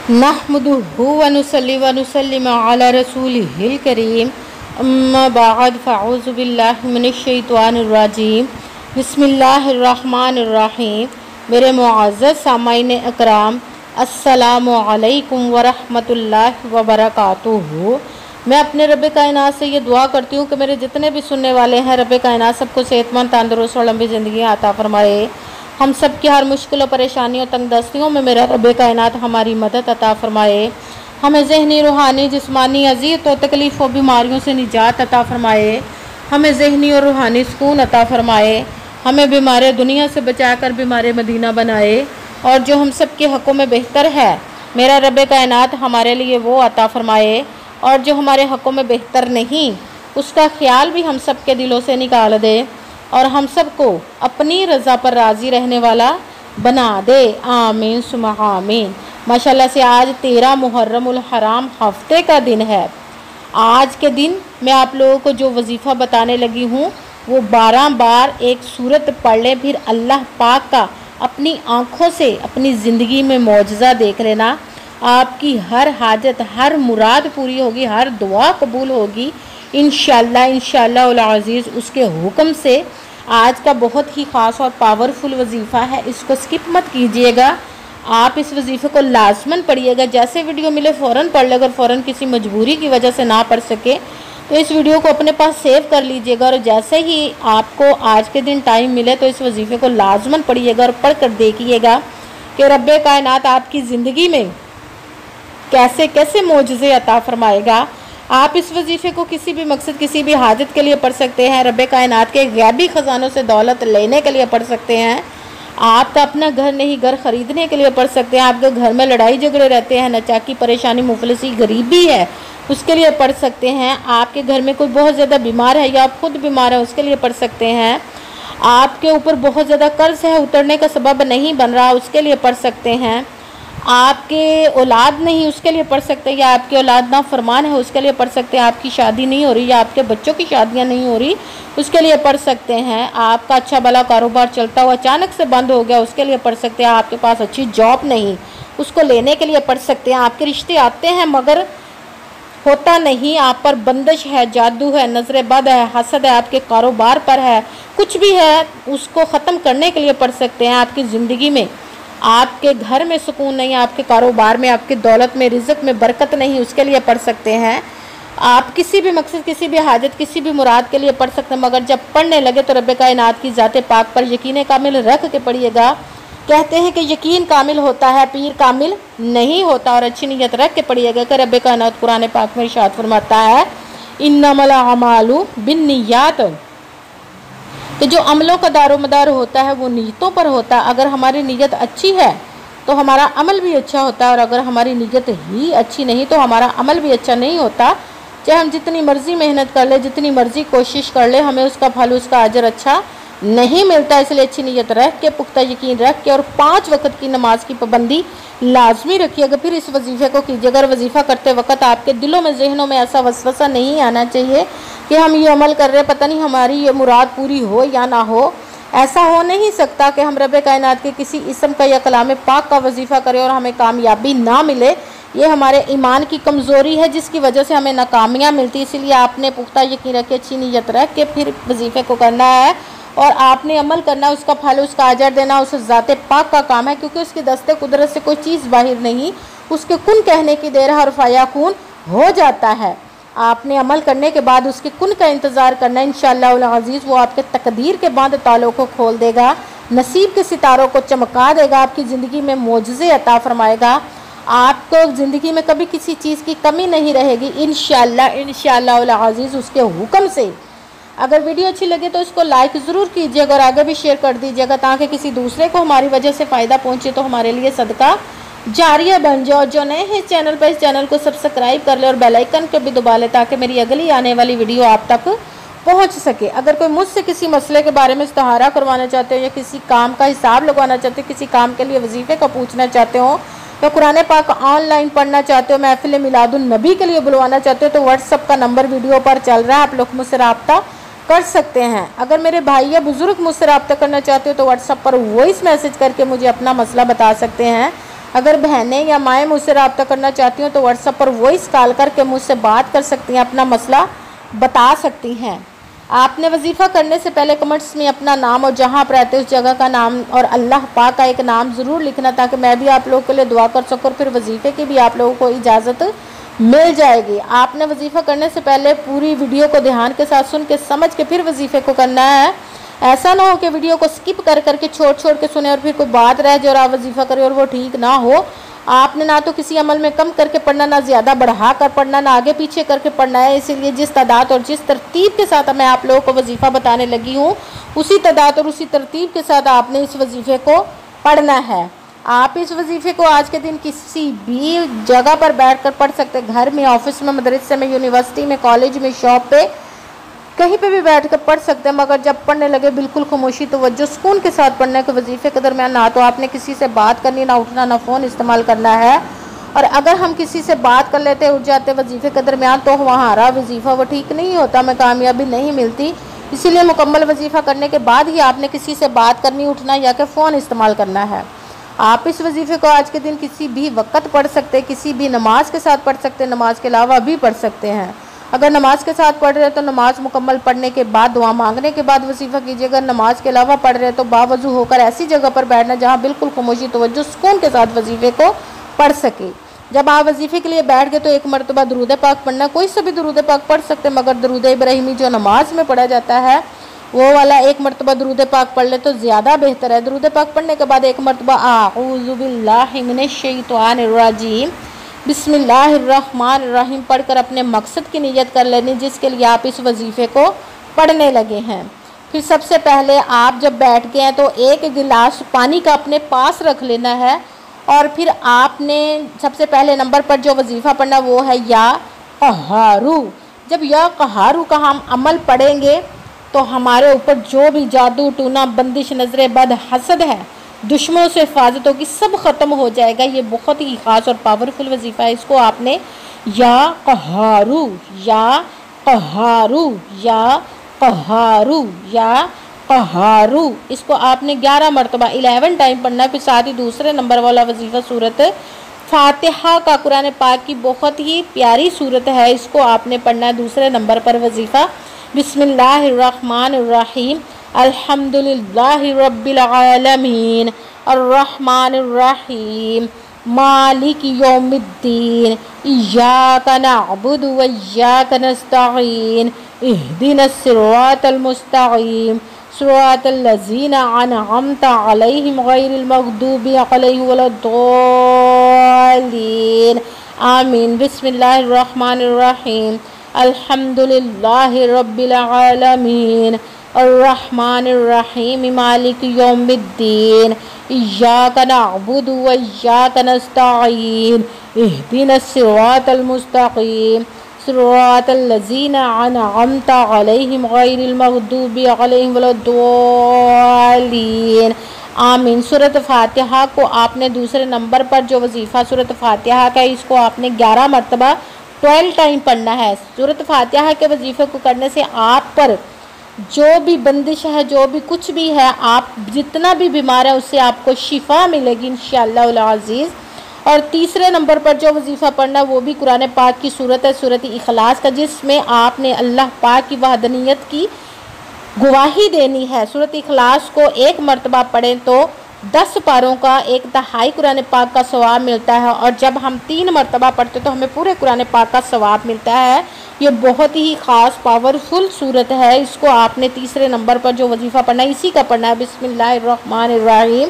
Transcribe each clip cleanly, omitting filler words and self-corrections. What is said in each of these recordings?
नहमदुहु व नुसल्ली व नुसल्लिमु अला रसूलिहिल करीम अम्मा बाद फ़अऊज़ु बिल्लाहि मिनश शैतानिर रजीम बिस्मिल्लाहिर रहमानिर रहीम। मेरे मुअज़्ज़ज़ सामाईन अकराम, अस्सलामु अलैकुम व रहमतुल्लाहि व बरकातुहू। मैं अपने रब कायनात से ये दुआ करती हूँ कि मेरे जितने भी सुनने वाले हैं, रब कायनात सबको सेहतमंद, तंदुरुस्त और लंबी ज़िंदगी अता फरमाए। हम सब की हर मुश्किल और परेशानियों तंगदस्तियों में मेरा रब कायनात हमारी मदद अता फरमाए। हमें ज़हनी, रूहानी, जिस्मानी अज़ियत और तकलीफ़ और बीमारियों से निजात अता फरमाए। हमें ज़हनी और रूहानी सुकून अता फरमाए। हमें बीमार दुनिया से बचाकर बीमार मदीना बनाए। और जो हम सब के हक़ों में बेहतर है, मेरा रब कायनात हमारे लिए वो अता फरमाए। और जो हमारे हक़ों में बेहतर नहीं, उसका ख्याल भी हम सब के दिलों से निकाल दे और हम सबको अपनी रज़ा पर राज़ी रहने वाला बना दे। आमीन सुम्मा आमीन। माशाल्लाह से आज 13 मुहर्रमुल हराम हफ्ते का दिन है। आज के दिन मैं आप लोगों को जो वजीफ़ा बताने लगी हूँ वो 12 बार एक सूरत पढ़ लें, फिर अल्लाह पाक का अपनी आँखों से अपनी ज़िंदगी में मौजज़ा देख लेना। आपकी हर हाजत, हर मुराद पूरी होगी, हर दुआ कबूल होगी इंशाअल्लाह उल अज़ीज़ उसके हुक्म से। आज का बहुत ही ख़ास और पावरफुल वजीफ़ा है, इसको स्किप मत कीजिएगा। आप इस वजीफ़े को लाजमन पढ़िएगा। जैसे वीडियो मिले फ़ौरन पढ़ ले। अगर फ़ौरन किसी मजबूरी की वजह से ना पढ़ सके तो इस वीडियो को अपने पास सेव कर लीजिएगा। और जैसे ही आपको आज के दिन टाइम मिले तो इस वजीफ़े को लाजमन पढ़िएगा और पढ़ कर देखिएगा कि रब कायनात आपकी ज़िंदगी में कैसे कैसे मोजज़े अता फरमाएगा। आप इस वजीफ़े को किसी भी मकसद, किसी भी हाजत के लिए पढ़ सकते हैं। रब कायनात के गैबी ख़जानों से दौलत लेने के लिए पढ़ सकते हैं। आपका अपना घर नहीं, घर ख़रीदने के लिए पढ़ सकते हैं। आपके घर में लड़ाई झगड़े रहते हैं, नचाकी, परेशानी, मुफलिसी, गरीबी है, उसके लिए पढ़ सकते हैं। आपके घर में कोई बहुत ज़्यादा बीमार है या आप खुद बीमार हैं, उसके लिए पढ़ सकते हैं। आपके ऊपर बहुत ज़्यादा कर्ज है, उतरने का सबब नहीं बन रहा, उसके लिए पढ़ सकते हैं। आपके औलाद नहीं, उसके लिए पढ़ सकते हैं। या आपकी औलाद ना फरमान है, उसके लिए पढ़ सकते हैं। आपकी शादी नहीं हो रही या आपके बच्चों की शादियां नहीं हो रही, उसके लिए पढ़ सकते हैं। आपका अच्छा भला कारोबार चलता हुआ अचानक से बंद हो गया, उसके लिए पढ़ सकते हैं। आपके पास अच्छी जॉब नहीं, उसको लेने के लिए पढ़ सकते हैं। आपके रिश्ते आते हैं मगर होता नहीं, आप पर बंदिश है, जादू है, नज़र बद है, हसद है, आपके कारोबार पर है, कुछ भी है, उसको ख़त्म करने के लिए पढ़ सकते हैं। आपकी ज़िंदगी में, आपके घर में सुकून नहीं, आपके कारोबार में, आपकी दौलत में, रिज़्क़ में बरकत नहीं, उसके लिए पढ़ सकते हैं। आप किसी भी मकसद, किसी भी हाजत, किसी भी मुराद के लिए पढ़ सकते हैं। मगर जब पढ़ने लगे तो रब कायनात की ज़ात पाक पर यकीन कामिल रख के पढ़िएगा। कहते हैं कि यकीन कामिल होता है, पीर कामिल नहीं होता। और अच्छी नीयत रख के पढ़िएगा कि रब कायनात कुरान पाक में इरशाद फरमाता है, इन्नमल अमालु बिन्नियात, कि जो अमलों का दारोमदार होता है वो नीयतों पर होता है। अगर हमारी नीयत अच्छी है तो हमारा अमल भी अच्छा होता है, और अगर हमारी नीयत ही अच्छी नहीं तो हमारा अमल भी अच्छा नहीं होता। चाहे हम जितनी मर्ज़ी मेहनत कर ले, जितनी मर्ज़ी कोशिश कर ले, हमें उसका फल, उसका अजर अच्छा नहीं मिलता। इसलिए अच्छी नीयत रख के, पुख्ता यकीन रख के और 5 वक्त की नमाज की पाबंदी लाजमी रखिएगा। फिर इस वजीफ़े को कीजिएगा। अगर वजीफ़ा करते वक्त आपके दिलों में, जहनों में ऐसा वसवसा नहीं आना चाहिए कि हम ये अमल कर रहे हैं, पता नहीं हमारी ये मुराद पूरी हो या ना हो। ऐसा हो नहीं सकता कि हम रब कायनात के किसी इसम का या कलाम पाक का वजीफ़ा करें और हमें कामयाबी ना मिले। ये हमारे ईमान की कमज़ोरी है जिसकी वजह से हमें नाकामियाँ मिलती है। इसीलिए आपने पुख्ता यकीन रख के, अच्छी नीयत रख के फिर वजीफ़े को करना है और आपने अमल करना, उसका फल, उसका अजर देना उस ज़ात पाक का काम है। क्योंकि उसकी दस्ते कुदरत से कोई चीज़ बाहर नहीं, उसके कुन कहने की देर है और फ़याकुन हो जाता है। आपने अमल करने के बाद उसके कुन का इंतज़ार करना। इंशाअल्लाह उल अज़ीज़ वो आपके तकदीर के बाद तालों को खोल देगा, नसीब के सितारों को चमका देगा, आपकी ज़िंदगी में मोजज़े अता फरमाएगा। आपको ज़िंदगी में कभी किसी चीज़ की कमी नहीं रहेगी इंशाअल्लाह उल अज़ीज़ उसके हुक्म से। अगर वीडियो अच्छी लगे तो इसको लाइक ज़रूर कीजिएगा और आगे भी शेयर कर दीजिएगा ताकि किसी दूसरे को हमारी वजह से फ़ायदा पहुँचे तो हमारे लिए सदका जारिया बन जाए। और जो नए हैं चैनल पर, इस चैनल को सब्सक्राइब कर ले और बेल आइकन को भी दबा ले ताकि मेरी अगली आने वाली वीडियो आप तक पहुंच सके। अगर कोई मुझसे किसी मसले के बारे में इस्तिहारा करवाना चाहते हो या किसी काम का हिसाब लगवाना चाहते हो, किसी काम के लिए वजीफ़े का पूछना चाहते हो, तो कुरान पाक ऑनलाइन पढ़ना चाहते हो, महफिल मिलादुन नबी के लिए बुलवाना चाहते हो, तो व्हाट्सअप का नंबर वीडियो पर चल रहा है, आप लोग मुझसे रब्ता कर सकते हैं। अगर मेरे भाई या बुज़ुर्ग मुझसे रब्ता करना चाहते हो तो व्हाट्सअप पर वॉइस मैसेज करके मुझे अपना मसला बता सकते हैं। अगर बहनें या माएँ मुझसे रब्ता करना चाहती हो तो व्हाट्सएप पर वॉइस कॉल करके मुझसे बात कर सकती हैं, अपना मसला बता सकती हैं। आपने वजीफ़ा करने से पहले कमेंट्स में अपना नाम और जहाँ आप रहते हैं उस जगह का नाम और अल्लाह पाक का एक नाम ज़रूर लिखना, ताकि मैं भी आप लोगों के लिए दुआ कर सकूँ और फिर वजीफ़े की भी आप लोगों को इजाज़त मिल जाएगी। आपने वजीफ़ा करने से पहले पूरी वीडियो को ध्यान के साथ सुन के समझ के फिर वजीफ़े को करना है। ऐसा ना हो कि वीडियो को स्किप कर करके छोड़ के सुने और फिर कोई बात रह जाए और आप वजीफ़ा करें और वो ठीक ना हो। आपने ना तो किसी अमल में कम करके पढ़ना, ना ज़्यादा बढ़ा कर पढ़ना, ना आगे पीछे करके पढ़ना है। इसीलिए जिस तादाद और जिस तरतीब के साथ मैं आप लोगों को वजीफ़ा बताने लगी हूँ, उसी तादाद और उसी तरतीब के साथ आपने इस वजीफ़े को पढ़ना है। आप इस वजीफ़े को आज के दिन किसी भी जगह पर बैठ कर पढ़ सकते हैं, घर में, ऑफिस में, मदरसे में, यूनिवर्सिटी में, कॉलेज में, शॉप पे, कहीं पे भी बैठ कर पढ़ सकते हैं। मगर जब पढ़ने लगे बिल्कुल खामोशी तवज्जो सुकून के साथ पढ़ने के वजीफ़े के दरमियान ना तो आपने किसी से बात करनी, ना उठना, ना फ़ोन इस्तेमाल करना है। और अगर हम किसी से बात कर लेते उठ जाते वजीफ़े के दरमियान तो हमारा वजीफ़ा वो ठीक नहीं होता, हमें कामयाबी नहीं मिलती। इसीलिए मुकम्मल वजीफ़ा करने के बाद ही आपने किसी से बात करनी, उठना या कि फ़ोन इस्तेमाल करना है। आप इस वजीफ़े को आज के दिन किसी भी वक्त पढ़ सकते, किसी भी नमाज के साथ पढ़ सकते, नमाज के अलावा भी पढ़ सकते हैं। अगर नमाज के साथ पढ़ रहे हैं तो नमाज मुकम्मल पढ़ने के बाद दुआ मांगने के बाद वजीफ़ा कीजिए। अगर नमाज के अलावा पढ़ रहे हैं तो बावजू होकर ऐसी जगह पर बैठना जहाँ बिल्कुल खामोशी तवज्जो सुकून के साथ वजीफ़े को पढ़ सके। जब आप वजीफ़े के लिए बैठ गए तो एक मरतबा दरूद पाक पढ़ना, कोई सा भी दरूद पाक पढ़ सकते, मगर दरूद इब्राहिमी जो नमाज में पढ़ा जाता है वो वाला एक मरतबा दरूद पाक पढ़ ले तो ज़्यादा बेहतर है। दरूद पाक पढ़ने के बाद एक मरतबा आऊज़ु बिल्लाहि मिनश शैतानिर रजीम बिस्मिल्लाहिर्रहमानिर्रहीम पढ़कर अपने मकसद की नियत कर लेनी जिसके लिए आप इस वजीफ़े को पढ़ने लगे हैं। फिर सबसे पहले आप जब बैठ गए हैं तो एक गिलास पानी का अपने पास रख लेना है और फिर आपने सबसे पहले नंबर पर जो वजीफ़ा पढ़ना वो है या क़हारू। जब या क़हारू का हम अमल पढ़ेंगे तो हमारे ऊपर जो भी जादू टूना, बंदिश, नज़र बद, हसद है, दुश्मनों से हिफाजत होगी, सब ख़त्म हो जाएगा। ये बहुत ही ख़ास और पावरफुल वजीफ़ा है। इसको आपने या क़हारू, या क़हारू, या क़हारू, या क़हारू, इसको आपने 11 मरतबा 11 टाइम पढ़ना है। फिर साथ ही दूसरे नंबर वाला वजीफ़ा सूरत फातिहा का, कुरान पाक की बहुत ही प्यारी सूरत है, इसको आपने पढ़ना है दूसरे नंबर पर वजीफ़ा। बिस्मिल्लाहिर्रहमानिर्रहीम अल्हम्दुलिल्लाहि रब्बिल आलमीन अर्रहमानिर्रहीम मालिकि यौमिद्दीन इय्याका नअबुदु व इय्याका नस्तईन इहदिनस सिरातल मुस्तक़ीम सिरातल लज़ीना अनअमता अलैहिम गैरिल मग़दूबि अलैहिम वलद्दाल्लीन आमीन। बिस्मिल्लाहिर्रहमानिर्रहीम अल्हम्दुलिल्लाहि रब्बिल आलमीन अर्रहमानिर्रहीम मालिकि यौमिद्दीन इय्याका नअबुदु व इय्याका नस्तईन इहदिनस सिरातल मुस्तक़ीम सिरातल लज़ीना अनअमता अलैहिम गैरिल मग़दूबि अलैहिम वलद्दाल्लीन आमीन। सूरत फातिहा को आपने दूसरे नंबर पर जो वजीफ़ा सूरत फातिहा का इसको आपने 11 मरतबा 12 टाइम पढ़ना है। सूरत फातिहा के वजीफ़े को करने से आप पर जो भी बंदिश है, जो भी कुछ भी है, आप जितना भी बीमार है उससे आपको शिफा मिलेगी इंशाअल्लाह अज़ीज़। और तीसरे नंबर पर जो वजीफ़ा पढ़ना वो भी कुरान पाक की सूरत है, सूरत इखलास का, जिसमें आपने अल्लाह पाक की वहदनियत की गवाही देनी है। सूरत इखलास को एक मरतबा पढ़ें तो 10 पारों का 1/2 कुरान पाक का सवाब मिलता है और जब हम 3 मरतबा पढ़ते तो हमें पूरे कुरान पाक का सवाब मिलता है। ये बहुत ही ख़ास पावरफुल सूरत है। इसको आपने तीसरे नंबर पर जो वजीफ़ा पढ़ना है इसी का पढ़ना है। बिस्मिल्लाहिर्रहमानिर्रहीम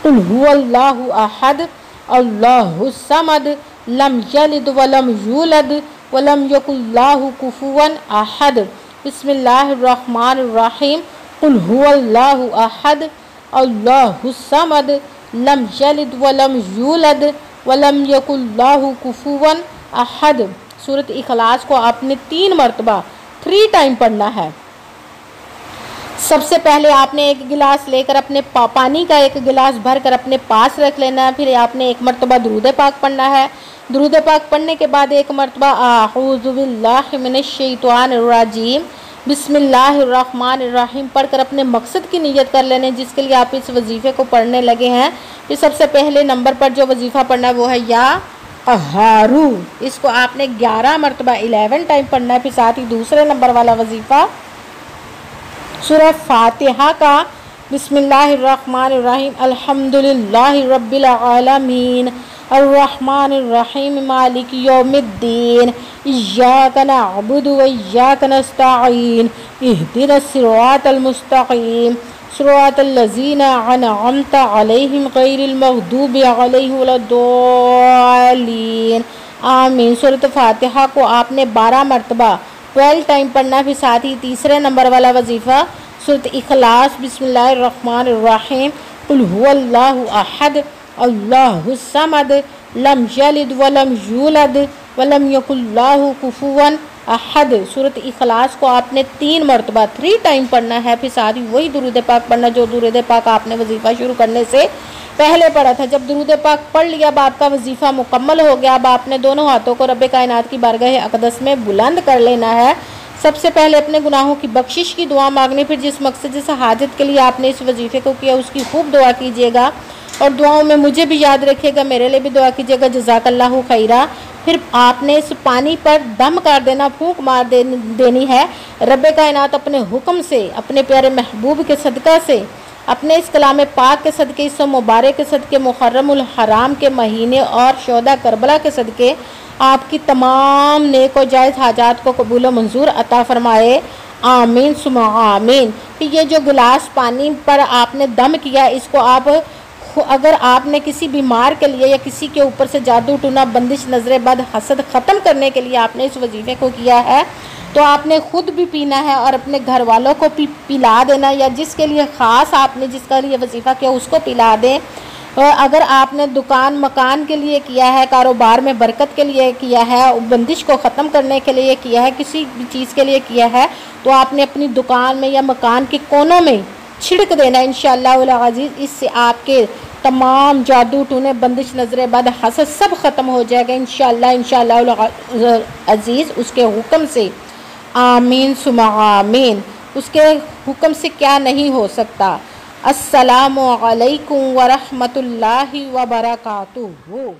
कुल हुवल्लाहु अहद अल्लाहुस समद लम यलिद वलम यूलद वलम यकुल्लाहु कुफुवन अहद। बिस्मिल्लाहिर्रहमानिर्रहीम कुल हुवल्लाहु अहद अल्लाहुस समद लम यलिद वलम यूलद वलम यकुल्लाहु कुफुवन अहद। सूरत इखलास को आपने 3 मरतबा 3 टाइम पढ़ना है। सबसे पहले आपने एक गिलास लेकर अपने पानी का एक गिलास भर कर अपने पास रख लेना है। फिर आपने एक मरतबा दुरूद पाक पढ़ना है। दुरूद पाक पढ़ने के बाद एक मरतबा आऊज़ु बिल्लाहि मिनश शैतानिर रजीम बिस्मिल्लाहिर्रहमानिर्रहीम पढ़कर अपने मकसद की नीयत कर लेने जिसके लिए आप इस वजीफ़े को पढ़ने लगे हैं। फिर सबसे पहले नंबर पर जो वजीफ़ा पढ़ना है वो है या क़हारू। इसको आपने 11 मरतबा 11 टाइम पढ़ना है। फिर साथ ही दूसरे नंबर वाला वजीफ़ा सूरह फातिहा का बिस्मिल्लाहिर्रहमानिर्रहीम अल्हम्दुलिल्लाहि रब्बिल आलमीन अर्रहमानिर्रहीम मालिकि यौमिद्दीन इय्याका नअबुदु व इय्याका नस्तईन इहदिनस सिरातल मुस्तकीम सिरातल लज़ीना अनअमता अलैहिम गैरिल मग़दूबि अलैहिम वलद्दालीन आमीन। सूरत फातिहा को आपने 12 मरतबा 12 टाइम पढ़ना। फिर साथ ही तीसरे नंबर वाला वजीफ़ा सूरत इखलास बिस्मिल्लाहिर्रहमानिर्रहीम कुल हुवल्लाहु अहद अल्लाहुस समद लम यलिद वलम यूलद वलम यकुल लहु कुफुवन अहद। सूरत इखलास को आपने 3 मरतबा 3 टाइम पढ़ना है। फिर साथ ही वही दुरूद पाक पढ़ना जो दुरूद पाक आपने वजीफ़ा शुरू करने से पहले पढ़ा था। जब दुरूद पाक पढ़ लिया अब आपका वजीफ़ा मुकम्मल हो गया। अब आपने दोनों हाथों को रब्बे कायनात की बारगाह अक़दस में बुलंद कर लेना है। सबसे पहले अपने गुनाहों की बख्शिश की दुआ मांगनी। फिर जिस मकसद जिस हाजत के लिए आपने इस वजीफ़े को किया उसकी खूब दुआ कीजिएगा और दुआओं में मुझे भी याद रखिएगा, मेरे लिए भी दुआ कीजिएगा। जज़ाकल्लाहु खैरा। फिर आपने इस पानी पर दम कर देना, फूंक मार देनी है। रब्बे कायनात अपने हुक्म से, अपने प्यारे महबूब के सदका से, अपने इस कलाम पाक के सदके, इस मुबारक के सदके, मुहर्रमुल हराम के महीने और शोदा करबला के सदके आपकी तमाम नेक व जायज़ हाजात को कबूल व मंजूर अता फरमाए। आमीन सुमा आमीन। ये जो गिलास पानी पर आपने दम किया इसको आप अगर आपने किसी बीमार के लिए या किसी के ऊपर से जादू टूना बंदिश नजर बद हसद ख़त्म करने के लिए आपने इस वजीफ़े को किया है तो आपने ख़ुद भी पीना है और अपने घर वालों को पिला देना, या जिसके लिए ख़ास आपने जिसका लिए वजीफ़ा किया उसको पिला दें। अगर आपने दुकान मकान के लिए किया है, कारोबार में बरकत के लिए किया है, बंदिश को ख़त्म करने के लिए किया है, किसी भी चीज़ के लिए किया है तो आपने अपनी दुकान में या मकान के कोनों में छिड़क देना इंशाअल्लाह अज़ीज़। इससे आपके तमाम जादू टूने बंदिश नजर बद हसद सब ख़त्म हो जाएगा इंशाअल्लाह अज़ीज़ उसके हुक्म से। आमीन सुमा आमीन। उसके हुक्म से क्या नहीं हो सकता। अस्सलामु अलैकुम व रहमतुल्लाहि व बरकातुहू।